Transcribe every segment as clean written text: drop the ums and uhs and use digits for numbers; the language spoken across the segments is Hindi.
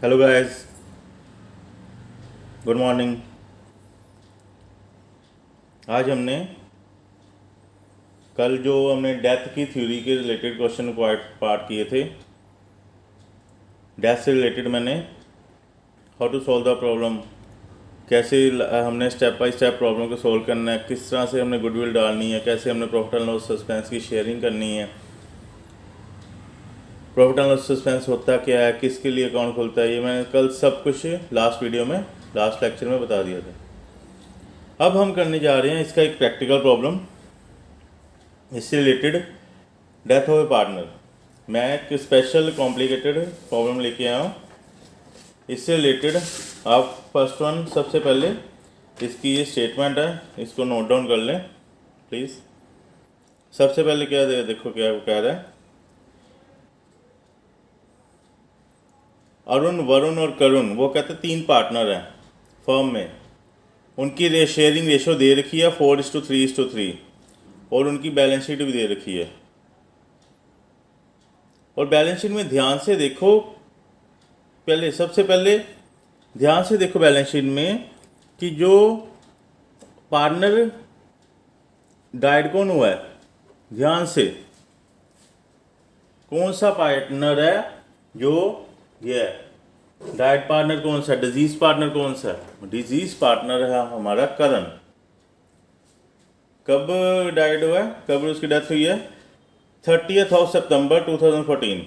Hello guys, good morning. आज हमने कल जो हमने डेथ की थ्योरी के रिलेटेड क्वेश्चन पार्ट किए थे। डेथ से रिलेटेड मैंने how to solve the problem, कैसे हमने स्टेप बाय स्टेप प्रॉब्लम को सॉल्व करना है, किस तरह से हमने गुडविल डालनी है, कैसे हमने प्रॉफिट एंड लॉस सस्पेंस की शेयरिंग करनी है, प्रॉफिट एंड लॉस सस्पेंस होता क्या है, किसके लिए अकाउंट खुलता है, ये मैंने कल सब कुछ लास्ट वीडियो में लास्ट लेक्चर में बता दिया था। अब हम करने जा रहे हैं इसका एक प्रैक्टिकल प्रॉब्लम, इससे related death of A partner. मैं एक स्पेशल कॉम्प्लिकेटेड प्रॉब्लम लेके आया हूँ। इससे रिलेटेड आप फर्स्ट वन सबसे पहले इसकी ये स्टेटमेंट है, इसको नोट डाउन कर लें प्लीज़। सबसे पहले क्या देखो क्या कह रहा है। अरुण, वरुण और करुण, वो कहते हैं 3 पार्टनर हैं फर्म में। उनकी शेयरिंग रेशो दे रखी है 4:3:3 और उनकी बैलेंस शीट भी दे रखी है। और बैलेंस शीट में ध्यान से देखो, सबसे पहले ध्यान से देखो बैलेंस शीट में कि जो पार्टनर डाइड कौन हुआ है। ध्यान से कौन सा पार्टनर है जो ये है डाइड पार्टनर, कौन सा डिजीज पार्टनर, कौन सा डिजीज पार्टनर है हमारा करण। कब डाइड हुआ है, कब उसकी डेथ हुई है 30 सितंबर 2014।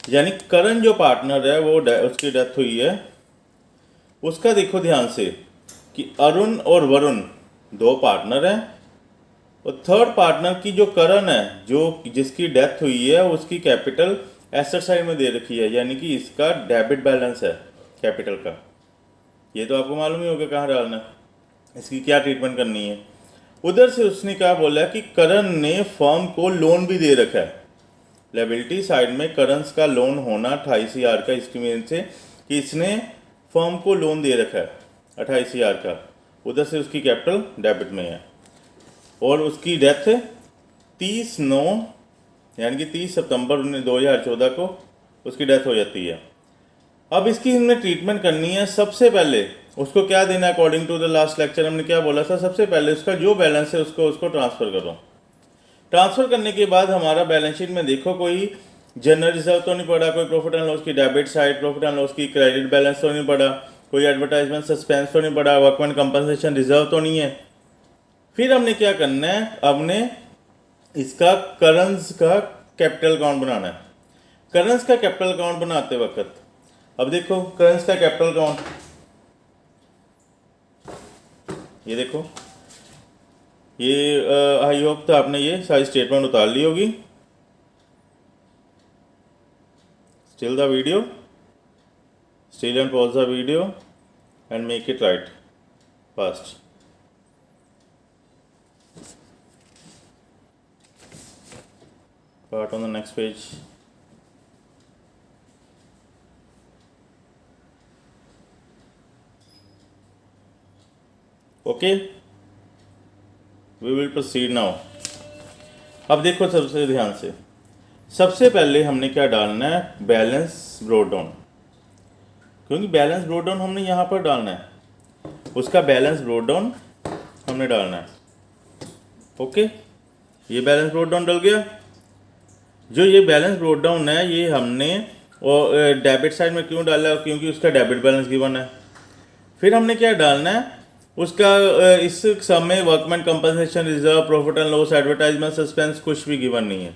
यानी करण जो पार्टनर है वो उसकी डेथ हुई है। उसका देखो ध्यान से कि अरुण और वरुण 2 पार्टनर हैं और थर्ड पार्टनर की जो करण है, जो जिसकी डेथ हुई है, उसकी कैपिटल एसेट साइड में दे रखी है, यानी कि इसका डेबिट बैलेंस है कैपिटल का। ये तो आपको मालूम ही होगा कहाँ डालना है, इसकी क्या ट्रीटमेंट करनी है। उधर से उसने क्या बोला कि करण ने फर्म को लोन भी दे रखा है। लायबिलिटी साइड में करंस का लोन होना 28,000 का, इसकी वजह से कि इसने फर्म को लोन दे रखा है 28,000 का। उधर से उसकी कैपिटल डेबिट में है और उसकी डेथ 30/9 यानी कि 30 सितंबर 2014 को उसकी डेथ हो जाती है। अब इसकी हमने ट्रीटमेंट करनी है। सबसे पहले उसको क्या देना है, according to the last lecture हमने क्या बोला था, सबसे पहले उसका जो बैलेंस है उसको ट्रांसफ़र करो। ट्रांसफ़र करने के बाद हमारा बैलेंस शीट में देखो कोई जनरल रिजर्व तो नहीं पड़ा, कोई प्रॉफिट एंड लॉस की debit side, profit and loss की क्रेडिट बैलेंस तो नहीं पड़ा, कोई एडवर्टाइजमेंट सस्पेंस तो नहीं पड़ा, वर्कमैन कंपनसेशन रिजर्व तो नहीं है। फिर हमने क्या करना है, हमने इसका करंस का कैपिटल अकाउंट बनाना है। करंस का कैपिटल अकाउंट बनाते वक्त अब देखो करंस का कैपिटल अकाउंट, ये देखो, ये आई होप तो आपने ये सारी स्टेटमेंट उतार ली होगी। Still the video, still and pause the video and make it right fast. Part on the next page. Okay, we will proceed now. अब देखो सबसे ध्यान से, सबसे पहले हमने क्या डालना है, बैलेंस ब्रोट डाउन, क्योंकि बैलेंस ब्रोट डाउन हमने यहाँ पर डालना है। उसका बैलेंस ब्रोट डाउन हमने डालना है। ओके, ये बैलेंस ब्रोट डाउन डल गया। जो ये बैलेंस ब्रोट डाउन है ये हमने और डेबिट साइड में क्यों डाला, क्योंकि उसका डेबिट बैलेंस गिवन है। फिर हमने क्या डालना है, उसका इस सम में workman compensation reserve, profit and loss, advertisement suspense कुछ भी गिवन नहीं है।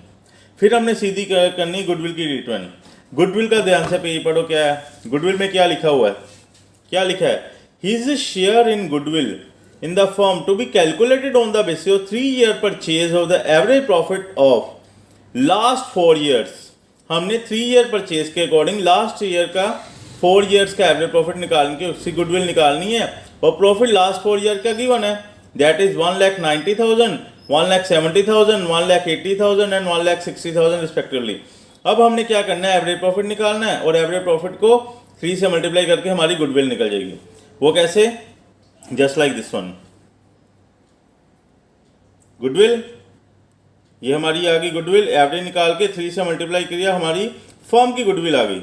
फिर हमने सीधी करनी गुडविल की ट्रीटमेंट। गुडविल का ध्यान से पे पढ़ो क्या है, गुडविल में क्या लिखा हुआ है, क्या लिखा है, his share in goodwill in the firm to be calculated on the basis of 3-year purchase of the average profit of last 4 years। हमने 3-year परचेज के अकॉर्डिंग लास्ट ईयर का 4 years का एवरेज प्रॉफिट निकालने के उसकी गुडविल निकालनी है। और प्रॉफिट लास्ट 4 year का गिवन है, दैट इज 1,90,000, 1,70,000, 1,80,000 एंड 1,60,000 रिस्पेक्टिवली। अब हमने क्या करना है, एवरेज प्रॉफिट निकालना है और एवरेज प्रॉफिट को 3 से मल्टीप्लाई करके हमारी गुडविल निकल जाएगी। वो कैसे, just like this one. Goodwill ये हमारी आ गई गुडविल, एवरेज निकाल के 3 से मल्टीप्लाई किया, हमारी फर्म की गुडविल आ गई।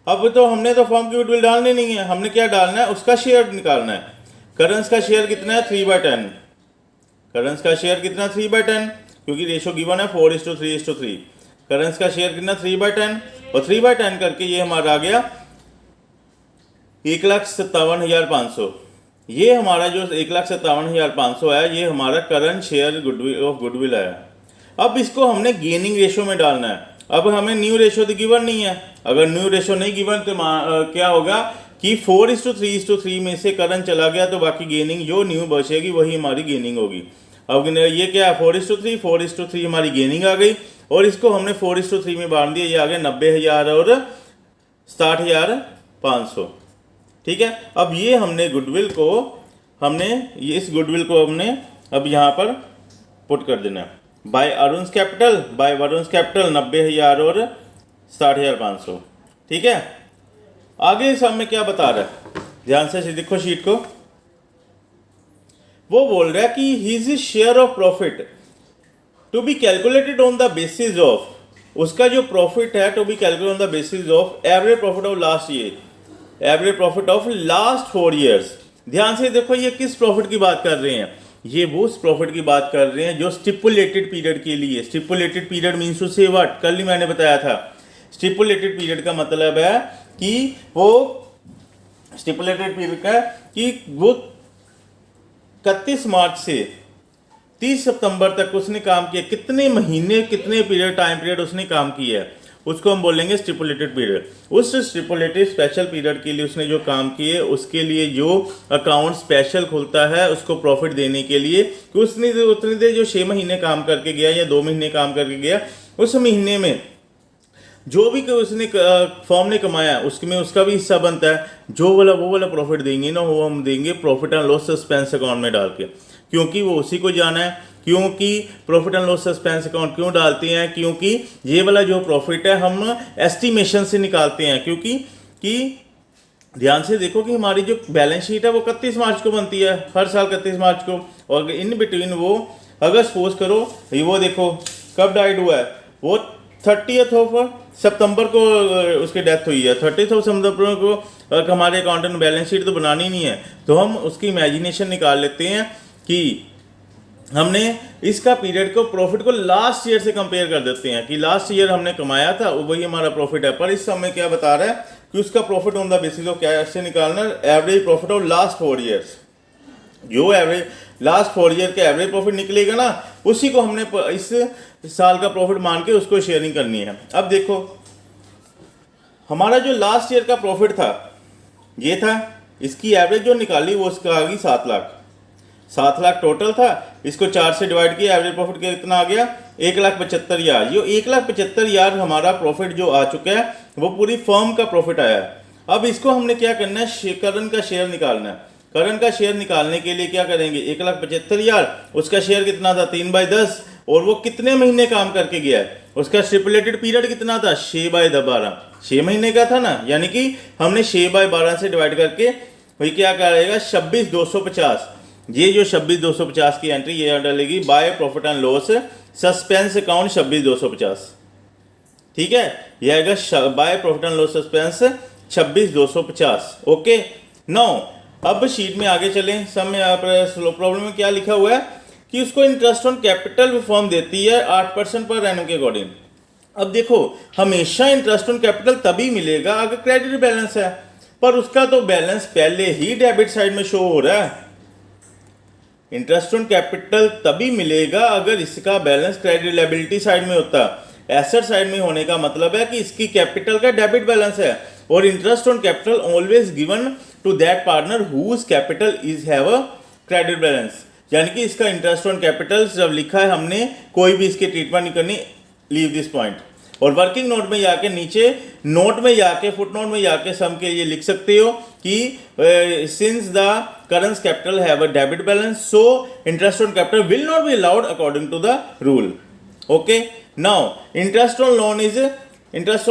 अब तो हमने तो फर्म की गुडविल डालनी नहीं है, हमने क्या डालना है, उसका शेयर निकालना है। करंस का शेयर कितना है, 3/10। करंस का शेयर कितना, 3/10, क्योंकि रेशो गिवन है 4:3:3। करंस का शेयर कितना, 3/10, और 3/10 करके ये हमारा आ गया 1,57,500। ये हमारा जो 1,57,500 आया, ये हमारा current share goodwill of goodwill आया। अब इसको हमने गेनिंग रेशो में डालना है। अब हमें न्यू रेशो तो गिवन नहीं है, अगर न्यू रेशो नहीं गिवन तो क्या होगा कि 4:3:3 में से करंट चला गया तो बाकी गेनिंग जो न्यू बचेगी वही हमारी गेनिंग होगी। अब ये क्या है, 4:3, 4:3 हमारी गेनिंग आ गई, और इसको हमने 4:3 में बांध दिया, ये आ गया 90,000 और 60,500। ठीक है, अब ये हमने गुडविल को इस गुडविल को हमने अब यहाँ पर पुट कर देना है बाय अरुण्स कैपिटल 90,000 और 60,500। ठीक है, आगे इस में क्या बता रहा है, ध्यान से देखो शीट को। वो बोल रहा है कि his share of profit to be calculated on the basis of, उसका जो प्रॉफिट है to be calculated on the basis of average profit of last year, average profit of last 4 years। ध्यान से देखो ये किस प्रॉफिट की बात कर रहे हैं, ये वो उस प्रॉफिट की बात कर रहे हैं जो स्टिपुलेटेड पीरियड के लिए। स्टिपुलेटेड पीरियड मीन्स टू से व्हाट, कल ही मैंने बताया था। स्टिपुलेटेड पीरियड का मतलब है कि वो स्टिपुलेटेड पीरियड का कि वो 31 मार्च से 30 सितंबर तक उसने काम किया, कितने महीने कितने पीरियड टाइम पीरियड उसने काम किया है, उसको हम बोलेंगे स्टिपुलेटेड पीरियड। उस स्टिपुलेटेड स्पेशल पीरियड के लिए उसने जो काम किए, उसके लिए जो अकाउंट स्पेशल खुलता है उसको प्रॉफिट देने के लिए, कि उसने उतनी देर जो 6 महीने काम करके गया या 2 महीने काम करके गया, उस महीने में जो भी उसने फॉर्म ने कमाया उसमें उसका भी हिस्सा बनता है। वो वाला प्रॉफिट देंगे ना, वो हम देंगे profit and loss suspense account में डाल के, क्योंकि वो उसी को जाना है। क्योंकि profit and loss suspense account क्यों डालते हैं, क्योंकि ये वाला जो प्रॉफिट है हम एस्टिमेशन से निकालते हैं। क्योंकि ध्यान से देखो कि हमारी जो बैलेंस शीट है वो 31 मार्च को बनती है, हर साल 31 मार्च को, और इन बिटवीन वो अगर सपोज करो वो देखो कब डाइड हुआ है, वो 30 सितंबर को उसकी डेथ हुई है। 30 सितंबर को हमारे अकाउंटेंट बैलेंस शीट तो बनानी नहीं है, तो हम उसकी इमेजिनेशन निकाल लेते हैं कि हमने इसका पीरियड को प्रॉफिट को लास्ट ईयर से कंपेयर कर देते हैं कि लास्ट ईयर हमने कमाया था वही हमारा प्रॉफिट है। पर इस समय क्या बता रहा है कि उसका profit on the basis of क्या ऐसे निकालना, average profit of last 4 years। जो एवरेज लास्ट 4 year का एवरेज प्रॉफिट निकलेगा ना, उसी को हमने इस साल का प्रॉफिट मान के उसको शेयरिंग करनी है। अब देखो हमारा जो लास्ट ईयर का प्रॉफिट था ये था, इसकी एवरेज जो निकाली वो उसका आ गई 7 लाख। 7 लाख टोटल था, इसको 4 से डिवाइड किया, एवरेज प्रॉफिट कितना आ गया 1,75,000। ये 1,75,000 हमारा प्रॉफिट जो आ चुका है वो पूरी फर्म का प्रॉफिट आया है। अब इसको हमने क्या करना है, करण का शेयर निकालना है। करण का शेयर निकालने के लिए क्या करेंगे, 1,75,000, उसका शेयर कितना था 3/10, और वो कितने महीने काम करके गया है, उसका स्टिपुलेटेड पीरियड कितना था 6/12, 6 महीने का था ना, यानी कि हमने 6/12 से डिवाइड करके वही क्या करेगा 26,250। ये जो 26,250 की एंट्री ये डालेगी by profit and loss suspense account 26,250। ठीक है, ये आएगा by profit and loss suspense 26,250। Okay, now अब शीट में आगे चलें। सब में यहाँ पर प्रॉब्लम में क्या लिखा हुआ है कि उसको इंटरेस्ट ऑन कैपिटल फॉर्म देती है 8% पर एनम के अकॉर्डिंग। अब देखो हमेशा इंटरेस्ट ऑन कैपिटल तभी मिलेगा अगर क्रेडिट बैलेंस है, पर उसका तो बैलेंस पहले ही डेबिट साइड में शो हो रहा है। इंटरेस्ट ऑन कैपिटल तभी मिलेगा अगर इसका बैलेंस क्रेडिट लायबिलिटी साइड में होता। एसेट साइड में होने का मतलब है कि इसकी कैपिटल का डेबिट बैलेंस है, और interest on capital always given to that partner whose capital is have a credit balance. यानी कि इसका इंटरेस्ट ऑन कैपिटल जब लिखा है हमने, कोई भी इसकी ट्रीटमेंट नहीं करनी, लीव दिस पॉइंट। और वर्किंग नोट में जाके नीचे नोट में जाके फुट नोट में जाके सम के लिए लिख सकते हो कि since the current capital have a debit balance so interest on capital will not be allowed according to the rule. Okay, now interest on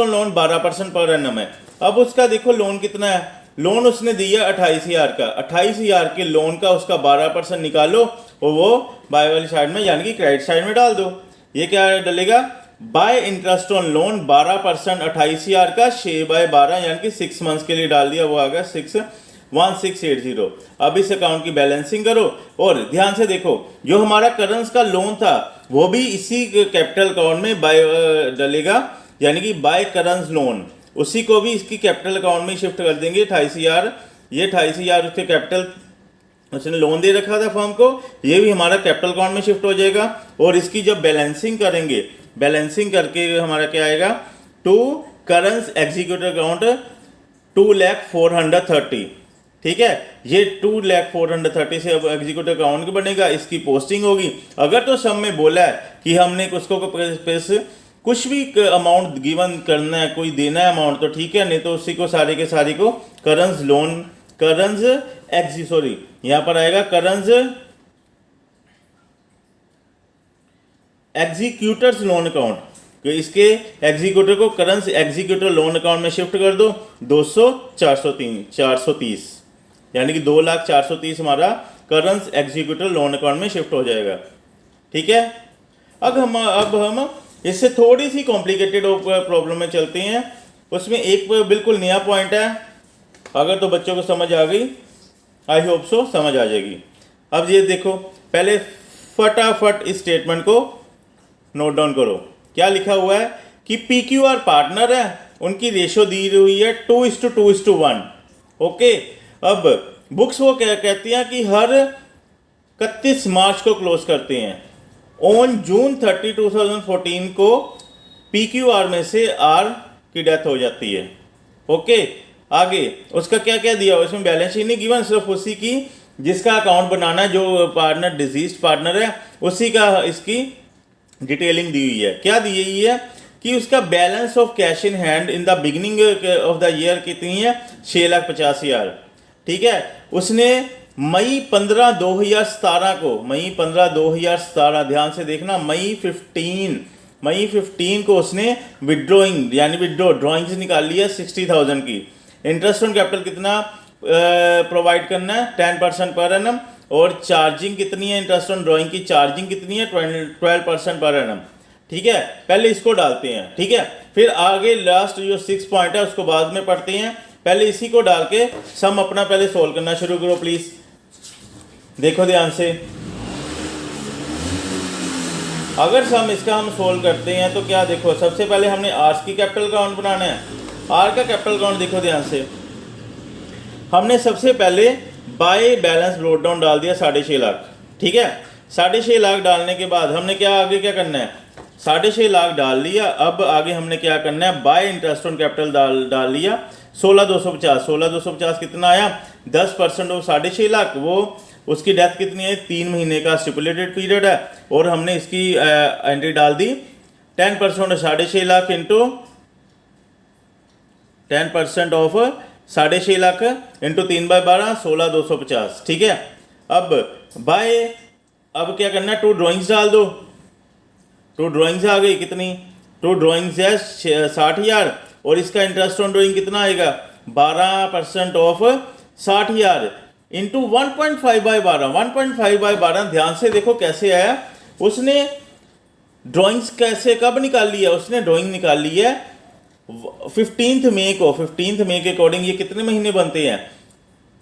loan 12% per annum है। अब उसका देखो लोन कितना है, लोन उसने दिया 28,000 का, 28,000 के लोन का उसका 12% निकालो और वो बाय वाली साइड में यानी कि क्रेडिट साइड में डाल दो। ये क्या डलेगा बाय इंटरेस्ट ऑन लोन 12% 28,000 का 6/12 यानी कि 6 मंथ्स के लिए डाल दिया, वो आ गया 61680। अब इस अकाउंट की बैलेंसिंग करो और ध्यान से देखो, जो हमारा करंस का लोन था वो भी इसी कैपिटल अकाउंट में बाय डलेगा, यानी कि बाय करंस लोन, उसी को भी इसकी कैपिटल अकाउंट में शिफ्ट कर देंगे। 28,000, ये 28,000 उसके कैपिटल, उसने लोन दे रखा था फर्म को, ये भी हमारा कैपिटल अकाउंट में शिफ्ट हो जाएगा। और इसकी जब बैलेंसिंग करेंगे, बैलेंसिंग करके हमारा क्या आएगा, टू करंस एग्जीक्यूटिव अकाउंट 2,04,30। ठीक है, ये 2,04,30 से अब एग्जीक्यूटिव अकाउंट बनेगा, इसकी पोस्टिंग होगी। अगर तो सब में बोला है कि हमने उसको कुछ भी अमाउंट गिवन करना है, कोई देना है अमाउंट, तो ठीक है, नहीं तो उसी को सारे के सारी को करंस लोन, करंस यहाँ पर आएगा करंस एग्जीक्यूटर्स लोन अकाउंट, तो इसके एग्जीक्यूटर को करंस एग्जीक्यूटर लोन अकाउंट में शिफ्ट कर दो। 430 यानी कि 2,04,30 हमारा करंस एग्जीक्यूटर लोन अकाउंट में शिफ्ट हो जाएगा। ठीक है, अब हम इससे थोड़ी सी कॉम्प्लिकेटेड प्रॉब्लम में चलते हैं। उसमें एक बिल्कुल नया पॉइंट है, अगर तो बच्चों को समझ आ गई, आई होप सो समझ आ जाएगी। अब ये देखो, पहले फटाफट इस स्टेटमेंट को नोट डाउन करो। क्या लिखा हुआ है कि PQR पार्टनर है, उनकी रेशो दी हुई है 2:2:1। ओके, अब बुक्स वो क्या कहती हैं कि हर 31 मार्च को क्लोज करते हैं। ऑन जून 30, 2014 को PQR में से R की डेथ हो जाती है। ओके, आगे उसका क्या क्या दिया हुआ, इसमें बैलेंस शीट नहीं गिवन, सिर्फ उसी की जिसका अकाउंट बनाना है, जो पार्टनर डिजीज पार्टनर है, उसी का इसकी डिटेलिंग दी हुई है। क्या दी हुई है कि उसका balance of cash in hand in the beginning of the year कितनी है, 6,50,000। ठीक है, उसने मई 15, 2017 को, मई 15, 2017, ध्यान से देखना, मई 15 को उसने विड्रॉइंग यानी ड्रॉइंग से निकाल लिया 60,000 की। इंटरेस्ट ऑन कैपिटल कितना प्रोवाइड करना है, 10% पर एनम, और चार्जिंग कितनी है, इंटरेस्ट ऑन ड्राइंग की चार्जिंग कितनी है, 12% पर एनम। ठीक है, पहले इसको डालते हैं। ठीक है, फिर आगे लास्ट जो 6 पॉइंट है उसको बाद में पढ़ते हैं, पहले इसी को डाल के सम अपना पहले सोल्व करना शुरू करो प्लीज। देखो ध्यान से, अगर सम इसका हम सोल्व करते हैं तो क्या देखो, सबसे पहले हमने आर की कैपिटल अकाउंट बनाना है। आर का कैपिटल अकाउंट देखो ध्यान से, हमने सबसे पहले बाय बैलेंस ब्रोट डाउन डाल दिया 6.5 लाख। ठीक है, 6.5 लाख डालने के बाद हमने क्या आगे क्या करना है, 6.5 लाख डाल लिया। अब आगे हमने क्या करना है, बाय इंटरेस्ट ऑन कैपिटल डाल लिया 16,250 कितना आया, 10% ऑफ 6.5 लाख। वो उसकी डेथ कितनी है, 3 महीने का स्टिपुलेटेड पीरियड है, और हमने इसकी एंट्री डाल दी 10% of 6.5 lakh into 10% of 6.5 lakh into 3/12, 16,250। ठीक है, अब क्या करना है, 2 ड्रॉइंग्स डाल दो। 2 ड्रॉइंग्स आ गई, कितनी, 2 ड्रॉइंग्स है 60,000, और इसका इंटरेस्ट ऑन ड्रॉइंग कितना आएगा, 12% ऑफ 60,000 इंटू 1.5/12। 1.5/12 ध्यान से देखो कैसे आया, उसने ड्रॉइंग्स कैसे कब निकाल लिया, उसने ड्रॉइंग निकाल ली है 15 मई को। 15 मई के अकॉर्डिंग ये कितने महीने बनते हैं,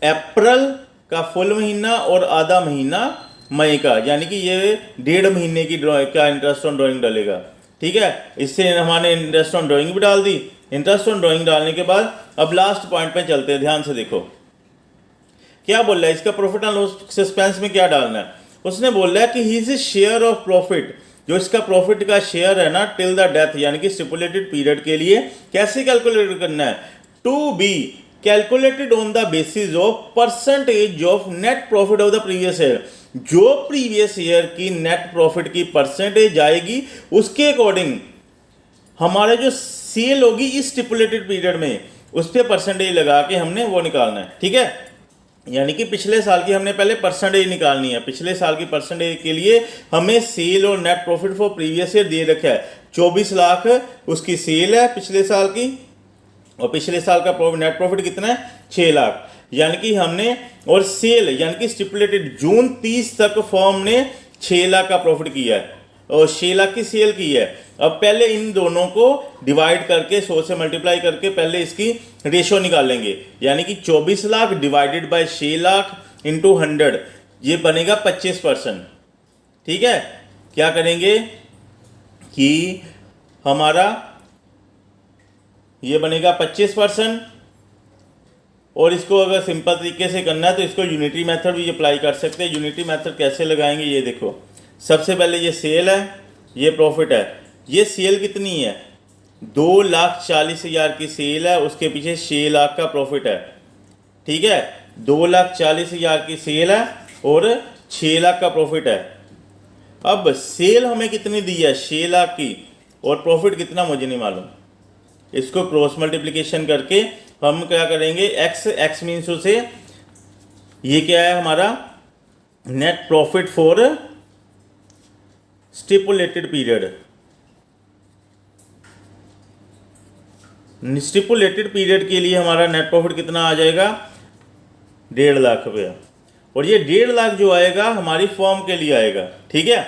अप्रैल का फुल महीना और आधा महीना मई का, यानी कि ये 1.5 महीने की ड्रॉइंग का इंटरेस्ट ऑन ड्रॉइंग डलेगा। ठीक है, इससे हमने इंटरेस्ट ऑन ड्रॉइंग भी डाल दी। इंटरेस्ट ऑन ड्रॉइंग डालने के बाद अब लास्ट पॉइंट पे चलते हैं, ध्यान से देखो क्या बोल रहा है, इसका प्रॉफिट एंड लॉस सस्पेंस में क्या डालना है। उसने बोल रहा है कि हिज शेयर ऑफ प्रॉफिट, जो इसका प्रॉफिट का शेयर है ना, टिल द डेथ यानी कि स्टिपुलेटेड पीरियड के लिए कैसे कैलकुलेट करना है, to be calculated on the basis of percentage of net profit of the previous year. जो प्रीवियस ईयर की नेट प्रॉफिट की परसेंटेज आएगी उसके अकॉर्डिंग हमारे जो सेल होगी इस स्टिपुलेटेड पीरियड में, उस पर परसेंटेज लगा के हमने वो निकालना है। ठीक है, यानी कि पिछले साल की हमने पहले परसेंटेज निकालनी है। पिछले साल की परसेंटेज के लिए हमें सेल और net profit for previous year दे रखा है, 24 लाख उसकी सेल है पिछले साल की, और पिछले साल का नेट प्रॉफिट कितना है, 6 लाख। यानी कि हमने, और सेल यानी कि स्टिपुलेटेड जून 30 तक फर्म ने 6 लाख का प्रॉफिट किया है। और 6 लाख की सेल की है। अब पहले इन दोनों को डिवाइड करके 100 से मल्टीप्लाई करके पहले इसकी रेशो निकालेंगे, यानी कि 24 lakh divided bye 6 lakh into 100, ये बनेगा 25%। ठीक है, क्या करेंगे कि हमारा ये बनेगा 25%। और इसको अगर सिंपल तरीके से करना है तो इसको यूनिटरी मेथड भी अप्लाई कर सकते हैं। यूनिटरी मेथड कैसे लगाएंगे, ये देखो, सबसे पहले ये सेल है, ये प्रॉफिट है। ये सेल कितनी है, 2,40,000 की सेल है, उसके पीछे 6 लाख का प्रॉफिट है। ठीक है, 2,40,000 की सेल है और 6 लाख का प्रॉफिट है। अब सेल हमें कितनी दी है, 6 लाख की, और प्रॉफिट कितना मुझे नहीं मालूम। इसको क्रॉस मल्टीप्लिकेशन करके हम क्या करेंगे, एक्स मीन्स से ये क्या है हमारा net profit for stipulated period. Stipulated period के लिए हमारा नेट प्रॉफिट कितना आ जाएगा, 1.5 लाख रुपया। और ये 1.5 लाख जो आएगा हमारी फॉर्म के लिए आएगा। ठीक है,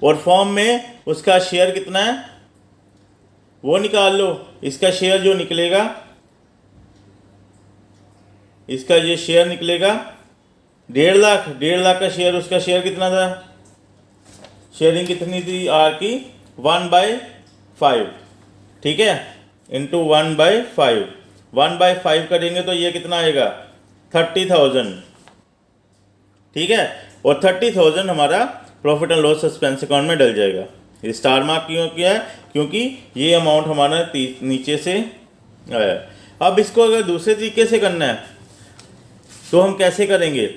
और फॉर्म में उसका शेयर कितना है वो निकाल लो। इसका शेयर जो निकलेगा, इसका ये शेयर निकलेगा 1.5 लाख। 1.5 लाख का शेयर, उसका शेयर कितना था, शेयरिंग कितनी थी आर की, 1/5। ठीक है, इंटू 1/5, 1/5 करेंगे तो ये कितना आएगा, 30,000। ठीक है, और 30,000 हमारा profit and loss expense account में डल जाएगा। ये स्टार मार्क क्यों किया है, क्योंकि ये अमाउंट हमारा नीचे से आया। अब इसको अगर दूसरे तरीके से करना है तो हम कैसे करेंगे,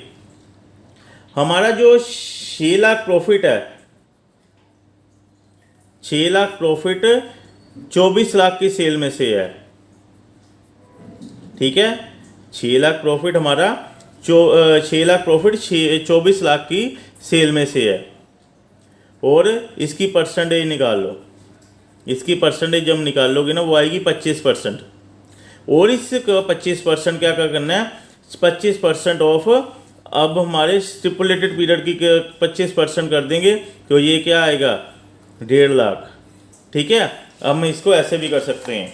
हमारा जो 6 लाख प्रॉफिट है, 6 लाख प्रॉफिट 24 लाख की सेल में से है। ठीक है, 6 लाख प्रॉफिट हमारा 6 लाख प्रॉफिट 24 लाख की सेल में से है। और इसकी परसेंटेज निकाल लो, इसकी परसेंटेज जब निकाल लोगे ना वो आएगी 25%। और इस 25% क्या करना है, 25% ऑफ, अब हमारे स्टिपुलेटेड पीरियड की 25% कर देंगे तो ये क्या आएगा, 1.5 लाख। ठीक है, अब हम इसको ऐसे भी कर सकते हैं,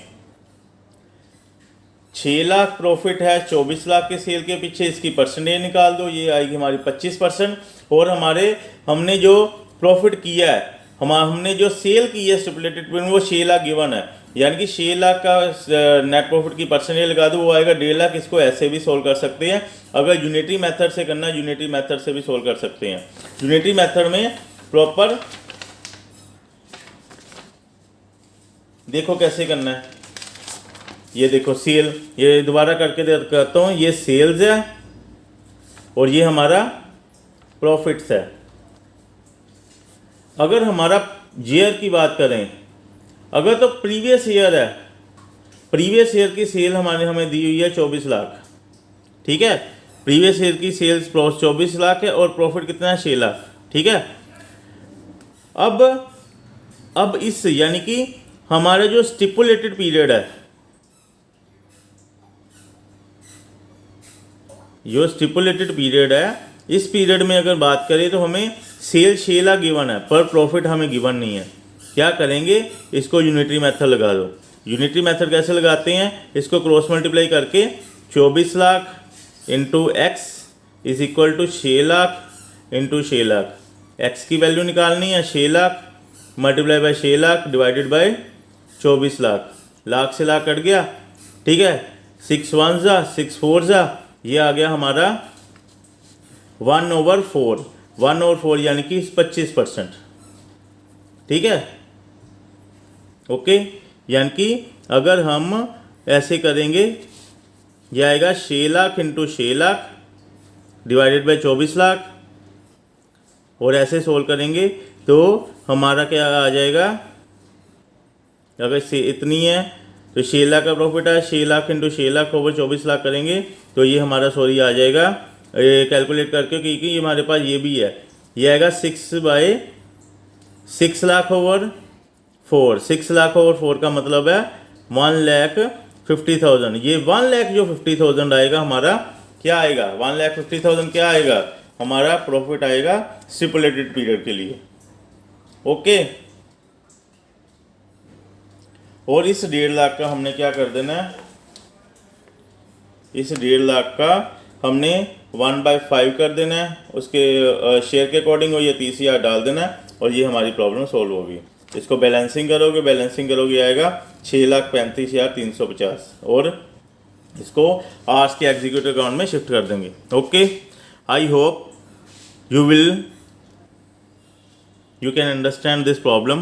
6 लाख प्रॉफिट है 24 लाख के सेल के पीछे, इसकी परसेंटेज निकाल दो, ये आएगी हमारी 25%। और हमने जो प्रॉफिट किया है, हमने जो सेल की है स्टिपुलेटेड पीरियड, वो 6 लाख गिवन है, यानी कि 6 लाख का नेट प्रॉफिट की परसेंटेज लगा दो, वो आएगा 1.5 लाख। इसको ऐसे भी सोल्व कर सकते हैं। अगर यूनिटरी मेथड से करना है, यूनिटरी मेथड से भी सोल्व कर सकते हैं। यूनिटरी मेथड में प्रॉपर देखो कैसे करना है, ये देखो सेल, ये दोबारा करके करता हूँ, ये सेल्स है और ये हमारा प्रॉफिट्स है। अगर हमारा ईयर की बात करें, अगर तो प्रीवियस ईयर है, प्रीवियस ईयर की सेल हमें दी हुई है 24 लाख। ठीक है, प्रीवियस ईयर की सेल्स 24 लाख है और प्रॉफिट कितना है, 6 लाख। ठीक है, अब इस यानी कि हमारा जो स्टिपुलेटेड पीरियड है, जो स्टिपुलेटेड पीरियड है, इस पीरियड में अगर बात करें तो हमें सेल 6 लाख गिवन है पर प्रॉफिट हमें गिवन नहीं है। क्या करेंगे, इसको यूनिटरी मेथड लगा दो। यूनिटरी मेथड कैसे लगाते हैं, इसको क्रॉस मल्टीप्लाई करके 24 lakh into x is equal to 6 lakh into 6 lakh. X की वैल्यू निकालनी है, 6 lakh multiply by 6 lakh divided by 24 lakh. Lakh से लाख कट गया। ठीक है, 6 1 जा 6 4 जा, ये आ गया हमारा 1/4, 1/4 यानी कि 25%। ठीक है, ओके, यानी कि अगर हम ऐसे करेंगे, यह आएगा 6 lakh into 6 lakh divided by 24 lakh, और ऐसे सोल्व करेंगे तो हमारा क्या आ जाएगा, अगर से इतनी है तो 6 लाख का प्रॉफिट है, 6 लाख इंटू 6 लाख ओवर 24 लाख करेंगे तो ये हमारा सॉरी आ जाएगा, ये कैलकुलेट करके, क्योंकि ये हमारे पास ये भी है, ये आएगा 6 लाख ओवर 4। 6 लाख ओवर 4 का मतलब है 1,50,000। ये 1,00,000 जो 50,000 आएगा हमारा क्या आएगा, 1,50,000 क्या आएगा हमारा प्रॉफिट आएगा स्टिपुलेटेड पीरियड के लिए। ओके। और इस 1.5 लाख का हमने क्या कर देना है, इस 1.5 लाख का हमने 1/5 कर देना है उसके शेयर के अकॉर्डिंग, और ये 30,000 डाल देना है और ये हमारी प्रॉब्लम सॉल्व होगी। इसको बैलेंसिंग करोगे आएगा 6,35,350 और इसको आज के एग्जीक्यूटिव अकाउंट में शिफ्ट कर देंगे। Okay, I hope you can understand this problem.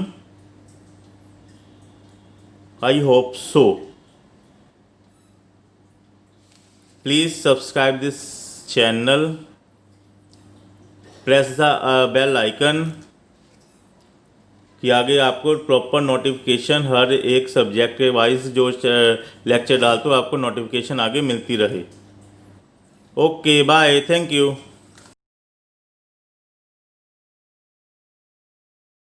I hope so. Please subscribe this channel, press the bell icon कि आगे आपको प्रॉपर नोटिफिकेशन हर एक सब्जेक्ट के वाइज जो लेक्चर डालते हो आपको नोटिफिकेशन आगे मिलती रहे। Okay bye, thank you.